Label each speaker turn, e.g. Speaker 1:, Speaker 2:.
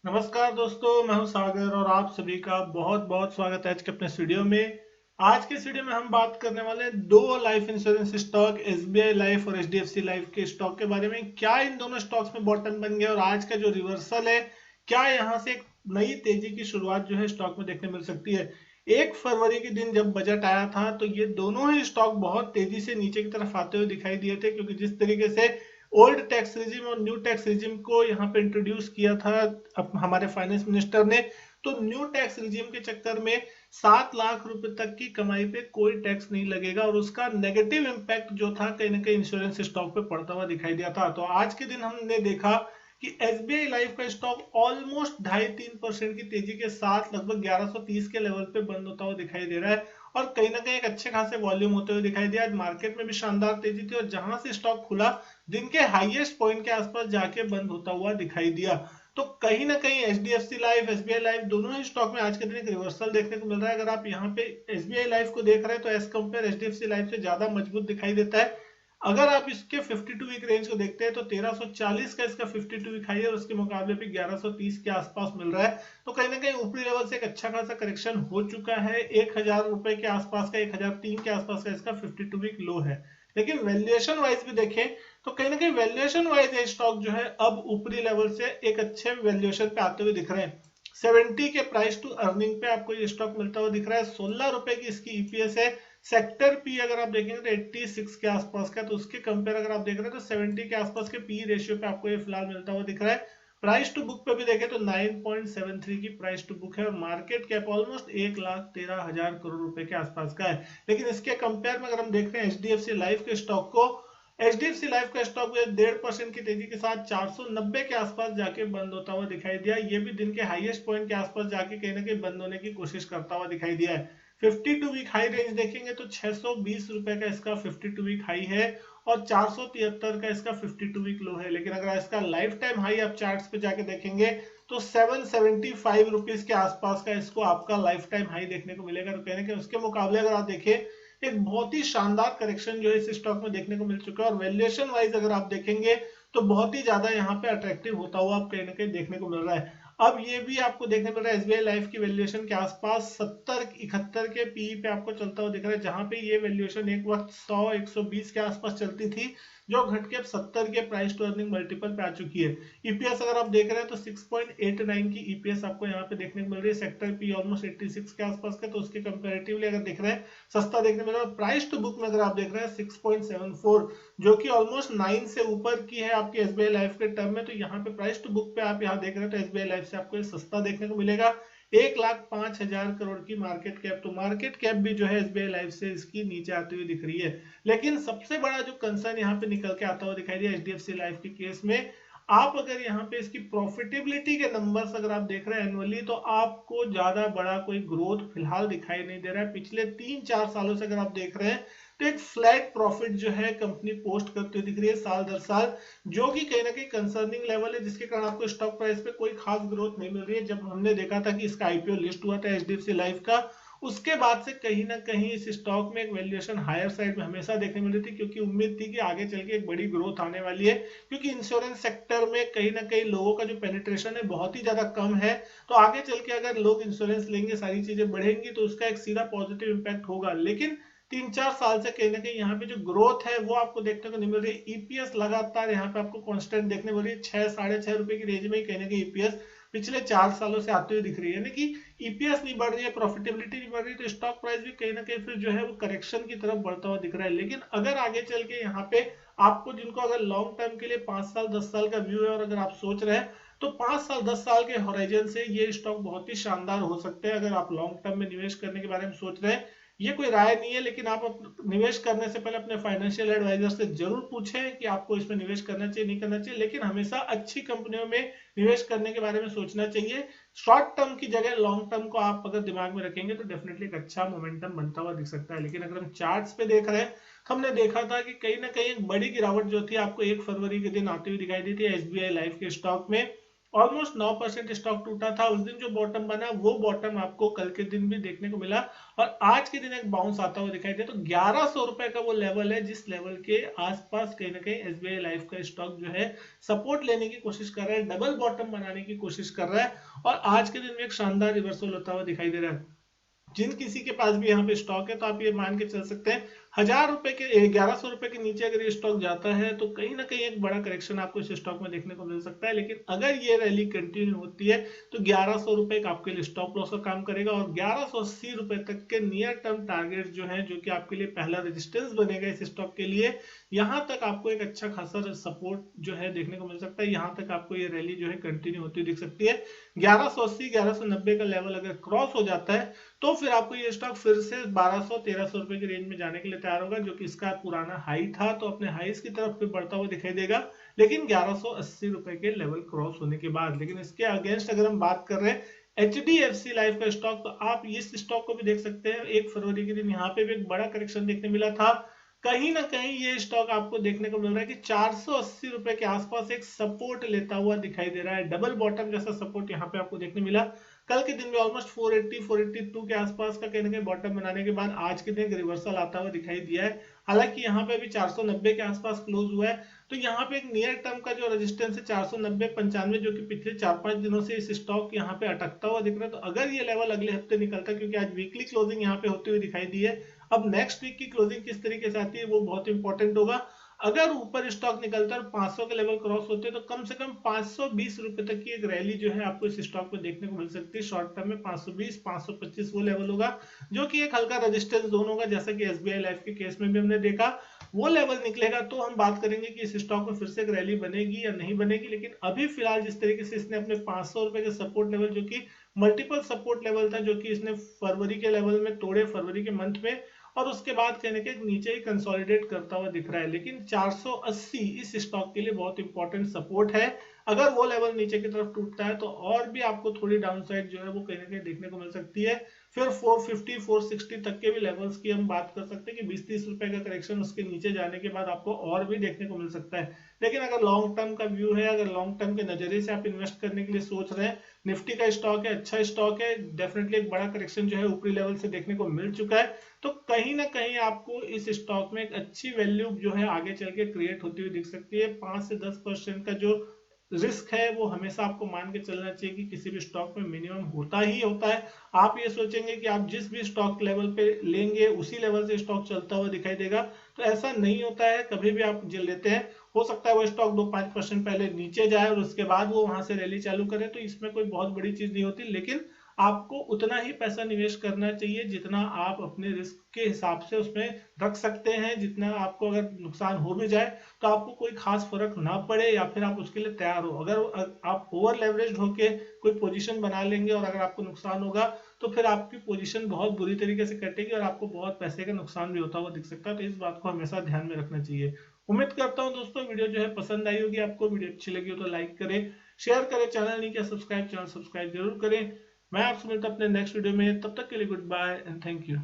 Speaker 1: नमस्कार दोस्तों, मैं हूं सागर और आप सभी का बहुत बहुत स्वागत है आज के अपने इस वीडियो में। आज के इस वीडियो में हम बात करने वाले हैं दो life insurance stock SBI life और एचडीएफसी लाइफ के स्टॉक के बारे में। क्या इन दोनों स्टॉक्स में बॉटम बन गया और आज का जो रिवर्सल है, क्या यहां से एक नई तेजी की शुरुआत जो है स्टॉक में देखने मिल सकती है। 1 फरवरी के दिन जब बजट आया था तो ये दोनों ही स्टॉक बहुत तेजी से नीचे की तरफ आते हुए दिखाई दिए थे, क्योंकि जिस तरीके से ओल्ड टैक्स रिजिम और न्यू टैक्स रिजिम को यहाँ पे इंट्रोड्यूस किया था हमारे फाइनेंस मिनिस्टर ने, तो न्यू टैक्स रिजिम के चक्कर में 7 लाख रुपए तक की कमाई पे कोई टैक्स नहीं लगेगा और उसका नेगेटिव इम्पैक्ट जो था कहीं ना कहीं इंश्योरेंस स्टॉक पे पड़ता हुआ दिखाई दिया था। तो आज के दिन हमने देखा कि एसबीआई लाइफ का स्टॉक ऑलमोस्ट 2.5-3% की तेजी के साथ लगभग 1130 के लेवल पे बंद होता हुआ दिखाई दे रहा है और कहीं ना कहीं एक अच्छे खासे वॉल्यूम होते हुए दिखाई दिया। आज मार्केट में भी शानदार तेजी थी और जहां से स्टॉक खुला दिन के हाईएस्ट पॉइंट के आसपास जाके बंद होता हुआ दिखाई दिया। तो कहीं ना कहीं एचडीएफसी लाइफ एसबीआई लाइफ दोनों ही स्टॉक में आज के दिन एक रिवर्सल देखने को मिल रहा है। अगर आप यहाँ पे एसबीआई लाइफ को देख रहे हैं तो एज कंपेयर एचडीएफसी लाइफ से ज्यादा मजबूत दिखाई देता है। अगर आप इसके 52 वीक रेंज को देखते हैं तो 1340 का इसका 52 वीक हाई है और उसके मुकाबले भी 1130 के आसपास मिल रहा है। तो कहीं ना कहीं ऊपरी लेवल से एक अच्छा खासा करेक्शन हो चुका है। 1000 रुपए के आसपास का 1003 के आसपास का इसका 52 वीक लो है। लेकिन वैल्यूएशन वाइज भी देखें तो कहीं ना कहीं वैल्यूएशन वाइज ये स्टॉक जो है अब ऊपरी लेवल से एक अच्छे वैल्यूएशन पे आते हुए दिख रहे हैं। 70 के प्राइस टू अर्निंग पे आपको ये स्टॉक मिलता हुआ दिख रहा है। 16 रुपए की इसकी ईपीएस है। सेक्टर पी अगर आप देखेंगे तो 86 के आसपास का, तो उसके कंपेयर अगर आप देख रहे हैं तो 70 के आसपास के पी रेशियो पे आपको ये फिलहाल मिलता हुआ दिख रहा है। प्राइस टू बुक पे भी देखें तो 9.73 की प्राइस टू बुक है और मार्केट कैप ऑलमोस्ट 1,13,000 करोड़ रुपए के आसपास का है। लेकिन इसके कंपेयर में अगर हम देख रहे हैं एचडीएफसी लाइफ के स्टॉक को, एचडीएफसी लाइफ का स्टॉक 1.5% की तेजी के साथ 490 के आसपास जाके बंद होता हुआ दिखाई दिया। ये भी दिन के हाईएस्ट पॉइंट के आसपास जाके कहीं ना कहीं बंद होने की कोशिश करता हुआ दिखाई दिया है। 52 वीक हाई रेंज देखेंगे तो 620 रुपए का इसका 52 वीक हाई है और 473 का इसका 52 वीक लो है। लेकिन अगर इसका लाइफ टाइम हाई आप चार्ट्स पे जाके देखेंगे तो 775 रुपीज के आसपास का इसको आपका लाइफ टाइम हाई देखने को मिलेगा। तो कहने के उसके मुकाबले अगर आप देखें एक बहुत ही शानदार करेक्शन जो है इस स्टॉक में देखने को मिल चुका है और वैल्यूएशन वाइज अगर आप देखेंगे तो बहुत ही ज्यादा यहाँ पे अट्रैक्टिव होता हुआ आप कहीं ना कहीं देखने को मिल रहा है। अब ये भी आपको देखने मिल रहा है एसबीआई लाइफ की वैल्यूएशन के आसपास 70-71 के पीई पे आपको चलता हुआ दिख रहा है, जहां पे ये वैल्यूएशन एक वक्त 100-120 के आसपास चलती थी, जो घट के अब 70 के प्राइस टू अर्निंग मल्टीपल पे आ चुकी है। ईपीएस अगर आप देख रहे हैं तो 6.89 की ईपीएस आपको यहाँ पे देखने को मिल रही है। सेक्टर पी ऑलमोस्ट 86 के आसपास का, तो उसके कंपेरेटिवली अगर देख रहे हैं सस्ता देखने मिल रहा है। प्राइस टू बुक में अगर आप देख रहे हैं 6.74, जो कि ऑलमोस्ट 9 से ऊपर की है आपकी एसबीआई लाइफ के टर्म में, तो यहाँ पे प्राइस टू बुक पे आप यहाँ देख रहे हैं तो एसबीआई लाइफ से आपको ये सस्ता देखने को मिलेगा। 1,05,000 करोड़ की मार्केट कैप, तो मार्केट कैप भी जो है एसबीआई लाइफ से इसकी नीचे आती हुई दिख रही है। लेकिन सबसे बड़ा जो कंसर्न यहाँ पे निकल के आता हुआ दिखाई दिया एचडीएफसी लाइफ के केस में, आप अगर यहाँ पे इसकी प्रॉफिटेबिलिटी के नंबर्स अगर आप देख रहे हैं एनुअली, तो आपको ज्यादा बड़ा कोई ग्रोथ फिलहाल दिखाई नहीं दे रहा है। पिछले 3-4 सालों से अगर आप देख रहे हैं तो एक फ्लैट प्रॉफिट जो है कंपनी पोस्ट करती हुई दिख रही है साल दर साल, जो कि कहीं ना कहीं कंसर्निंग लेवल है, जिसके कारण आपको स्टॉक प्राइस पे कोई खास ग्रोथ नहीं मिल रही है। जब हमने देखा था कि इसका आईपीओ लिस्ट हुआ था एचडीएफसी लाइफ का, उसके बाद से कहीं ना कहीं इस स्टॉक में एक वैल्यूएशन हायर साइड में हमेशा देखने मिल रही थी, क्योंकि उम्मीद थी कि आगे चल के एक बड़ी ग्रोथ आने वाली है, क्योंकि इंश्योरेंस सेक्टर में कहीं ना कहीं लोगों का जो पेनिट्रेशन है बहुत ही ज्यादा कम है। तो आगे चल के अगर लोग इंश्योरेंस लेंगे, सारी चीजें बढ़ेंगी, तो उसका एक सीधा पॉजिटिव इंपैक्ट होगा। लेकिन 3-4 साल से कहीं ना कहीं यहाँ पे जो ग्रोथ है वो आपको देखने को नहीं मिल रही। ईपीएस लगातार यहाँ पे आपको कांस्टेंट देखने मिल रही है, 6-6.5 रुपए की रेंज में ही कहीं ना कहीं ईपीएस पिछले 4 सालों से आती हुई दिख रही है। यानी कि ईपीएस नहीं बढ़ रही है, प्रॉफिटेबिलिटी नहीं बढ़ रही, तो स्टॉक प्राइस भी कहीं ना कहीं फिर जो है वो करेक्शन की तरफ बढ़ता हुआ दिख रहा है। लेकिन अगर आगे चल के यहाँ पे आपको, जिनको अगर लॉन्ग टर्म के लिए 5 साल 10 साल का व्यू है और अगर आप सोच रहे हैं तो 5 साल 10 साल के होराइजन से ये स्टॉक बहुत ही शानदार हो सकते हैं। अगर आप लॉन्ग टर्म में निवेश करने के बारे में सोच रहे हैं, ये कोई राय नहीं है, लेकिन आप निवेश करने से पहले अपने फाइनेंशियल एडवाइजर से जरूर पूछें कि आपको इसमें निवेश करना चाहिए नहीं करना चाहिए। लेकिन हमेशा अच्छी कंपनियों में निवेश करने के बारे में सोचना चाहिए। शॉर्ट टर्म की जगह लॉन्ग टर्म को आप अगर दिमाग में रखेंगे तो डेफिनेटली एक अच्छा मोमेंटम बनता हुआ दिख सकता है। लेकिन अगर हम चार्ट्स पे देख रहे हैं तो हमने देखा था कि कहीं ना कहीं एक बड़ी गिरावट जो थी आपको 1 फरवरी के दिन आती हुई दिखाई दी थी एसबीआई लाइफ के स्टॉक में। ऑलमोस्ट 9% स्टॉक टूटा था। उस दिन जो बॉटम बना वो बॉटम आपको कल के दिन भी देखने को मिला और आज के दिन एक बाउंस आता हुआ दिखाई दे। तो 1100 रुपए का वो लेवल है जिस लेवल के आसपास कहीं ना कहीं एसबीआई लाइफ का स्टॉक जो है सपोर्ट लेने की कोशिश कर रहा है, डबल बॉटम बनाने की कोशिश कर रहा है और आज के दिन में एक शानदार रिवर्सल होता हुआ दिखाई दे रहा है। जिन किसी के पास भी यहाँ पे स्टॉक है तो आप ये मान के चल सकते हैं 1000 रुपए के 1100 रुपए के नीचे अगर ये स्टॉक जाता है तो कहीं ना कहीं एक बड़ा करेक्शन आपको इस स्टॉक में देखने को मिल सकता है। लेकिन अगर ये रैली कंटिन्यू होती है तो 1100 रुपए का आपके लिए स्टॉप लॉस का काम करेगा और 1180 रुपए तक के नियर टर्म टारगेट जो है, जो कि आपके लिए पहला रेजिस्टेंस बनेगा इस स्टॉक के लिए, यहाँ तक आपको एक अच्छा खासा सपोर्ट जो है देखने को मिल सकता है। यहाँ तक आपको ये रैली जो है कंटिन्यू होती दिख सकती है। 1180 1190 का लेवल अगर क्रॉस हो जाता है तो फिर आपको ये स्टॉक फिर से 1200-1300 रुपए की रेंज में जाने के लिए तैयार होगा, जो कि इसका पुराना हाई था। तो अपने हाईस की तरफ फिर बढ़ता हुआ दिखाई देगा, लेकिन 1180 रुपए के लेवल क्रॉस होने के बाद। लेकिन इसके अगेंस्ट अगर हम बात कर रहे हैं HDFC लाइफ का स्टॉक, तो आप इस स्टॉक को भी देख सकते हैं। 1 फरवरी के दिन यहाँ पे भी एक बड़ा करेक्शन देखने मिला था। कहीं ना कहीं ये स्टॉक आपको देखने को मिल रहा है कि 480 रुपए के आसपास एक सपोर्ट लेता हुआ दिखाई दे रहा है। डबल बॉटम जैसा सपोर्ट यहाँ पे आपको देखने मिला। कल के दिन में ऑलमोस्ट 480 482 के आसपास का कहने के बॉटम बनाने के बाद आज के दिन रिवर्सल आता हुआ दिखाई दिया है। हालांकि यहाँ पे अभी 490 के आसपास क्लोज हुआ है। तो यहाँ पे एक नियर टर्म का जो रेजिस्टेंस है 490-95, जो कि पिछले 4-5 दिनों से इस स्टॉक यहाँ पे अटकता हुआ दिख रहा है। तो अगर ये लेवल अगले हफ्ते निकलता है, क्योंकि आज वीकली क्लोजिंग यहाँ पे होती हुई दिखाई दी है, अब नेक्स्ट वीक की क्लोजिंग किस तरीके से आती है वो बहुत इंपॉर्टेंट होगा। अगर ऊपर स्टॉक निकलता है और 500 के लेवल क्रॉस होते हैं तो कम से कम 520 रुपए तक की एक रैली जो है आपको इस स्टॉक में देखने को मिल सकती है। शॉर्ट टर्म में 520 525 वो लेवल होगा, जो कि एक हल्का रेजिस्टेंस जोन होगा, जैसा कि एसबीआई लाइफ के केस में भी हमने देखा। वो लेवल निकलेगा तो हम बात करेंगे कि इस स्टॉक में फिर से एक रैली बनेगी या नहीं बनेगी। लेकिन अभी फिलहाल जिस तरीके से इसने अपने 500 रुपए के सपोर्ट लेवल, जो कि मल्टीपल सपोर्ट लेवल था, जो कि इसने फरवरी के लेवल में तोड़े, फरवरी के मंथ में, और उसके बाद कहने के नीचे ही कंसोलिडेट करता हुआ दिख रहा है। लेकिन 480 इस स्टॉक के लिए बहुत इंपॉर्टेंट सपोर्ट है। अगर वो लेवल नीचे की तरफ टूटता है तो और भी आपको थोड़ी डाउनसाइड जो है वो कहीं ना कहीं देखने को मिल सकती है। फिर 450 460 तक के भी लेवल्स की हम बात कर सकते हैं कि 20-30 रुपए का करेक्शन उसके नीचे जाने के बाद आपको और भी देखने को मिल सकता है। लेकिन अगर लॉन्ग टर्म का व्यू है, अगर लॉन्ग टर्म के नजरिए से आप इन्वेस्ट करने के लिए सोच रहे हैं, निफ्टी का स्टॉक है, अच्छा स्टॉक है, डेफिनेटली एक बड़ा करेक्शन जो है ऊपरी लेवल से देखने को मिल चुका है, तो कहीं ना कहीं आपको इस स्टॉक में एक अच्छी वैल्यू जो है आगे चल के क्रिएट होती हुई दिख सकती है। 5 से 10% का जो रिस्क है वो हमेशा आपको मान के चलना चाहिए कि किसी भी स्टॉक में मिनिमम होता ही होता है। आप ये सोचेंगे कि आप जिस भी स्टॉक लेवल पे लेंगे उसी लेवल से स्टॉक चलता हुआ दिखाई देगा, तो ऐसा नहीं होता है। कभी भी आप जो लेते हैं, हो सकता है वो स्टॉक 2-5% पहले नीचे जाए और उसके बाद वो वहां से रैली चालू करे, तो इसमें कोई बहुत बड़ी चीज नहीं होती। लेकिन आपको उतना ही पैसा निवेश करना चाहिए जितना आप अपने रिस्क के हिसाब से उसमें रख सकते हैं। जितना आपको अगर नुकसान हो भी जाए तो आपको कोई खास फर्क ना पड़े, या फिर आप उसके लिए तैयार हो। अगर आप ओवर लेवरेज होके कोई पोजीशन बना लेंगे और अगर आपको नुकसान होगा तो फिर आपकी पोजीशन बहुत बुरी तरीके से कटेगी और आपको बहुत पैसे का नुकसान भी होता हुआ दिख सकता है। तो इस बात को हमेशा ध्यान में रखना चाहिए। उम्मीद करता हूं दोस्तों वीडियो जो है पसंद आई होगी आपको। वीडियो अच्छी लगी हो तो लाइक करें, शेयर करें, चैनल नहीं किया सब्सक्राइब, चैनल सब्सक्राइब जरूर करें। मैं आपसे मिलता हूं अपने नेक्स्ट वीडियो में, तब तक के लिए goodbye and thank you.